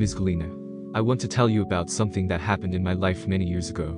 is Galina. I want to tell you about something that happened in my life many years ago.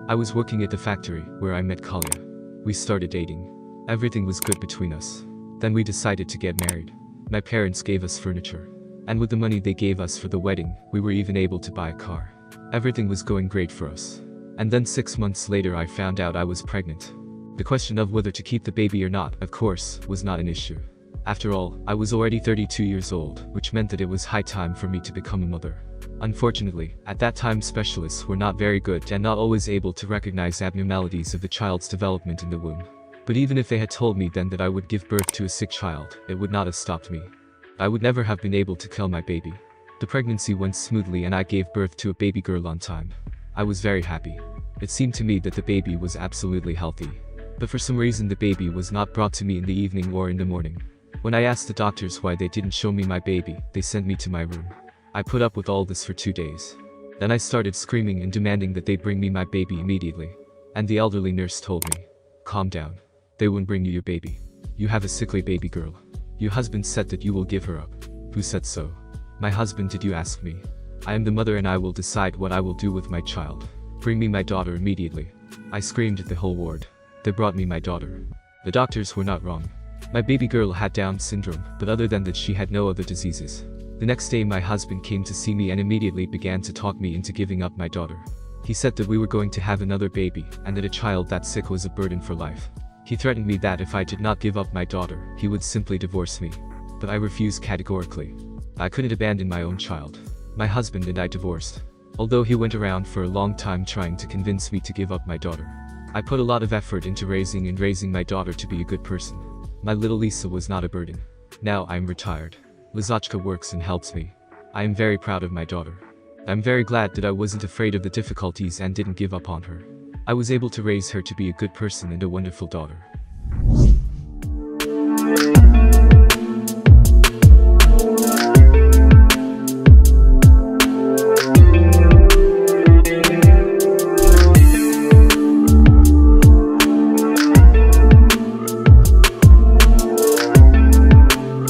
I was working at the factory where I met Kalia. We started dating. Everything was good between us. Then we decided to get married. My parents gave us furniture. And with the money they gave us for the wedding, we were even able to buy a car. Everything was going great for us. And then 6 months later I found out I was pregnant. The question of whether to keep the baby or not, of course, was not an issue. After all, I was already 32 years old, which meant that it was high time for me to become a mother. Unfortunately, at that time specialists were not very good and not always able to recognize abnormalities of the child's development in the womb. But even if they had told me then that I would give birth to a sick child, it would not have stopped me. I would never have been able to kill my baby. The pregnancy went smoothly and I gave birth to a baby girl on time. I was very happy. It seemed to me that the baby was absolutely healthy. But for some reason the baby was not brought to me in the evening or in the morning. When I asked the doctors why they didn't show me my baby, they sent me to my room. I put up with all this for 2 days. Then I started screaming and demanding that they bring me my baby immediately. And the elderly nurse told me, "Calm down. They won't bring you your baby. You have a sickly baby girl. Your husband said that you will give her up." "Who said so?" "My husband, did you ask me? I am the mother and I will decide what I will do with my child. Bring me my daughter immediately." I screamed at the whole ward. They brought me my daughter. The doctors were not wrong. My baby girl had Down syndrome, but other than that she had no other diseases. The next day my husband came to see me and immediately began to talk me into giving up my daughter. He said that we were going to have another baby, and that a child that sick was a burden for life. He threatened me that if I did not give up my daughter, he would simply divorce me. But I refused categorically. I couldn't abandon my own child. My husband and I divorced. Although he went around for a long time trying to convince me to give up my daughter. I put a lot of effort into raising my daughter to be a good person. My little Lisa was not a burden. Now I am retired. Lizochka works and helps me. I am very proud of my daughter. I'm very glad that I wasn't afraid of the difficulties and didn't give up on her. I was able to raise her to be a good person and a wonderful daughter.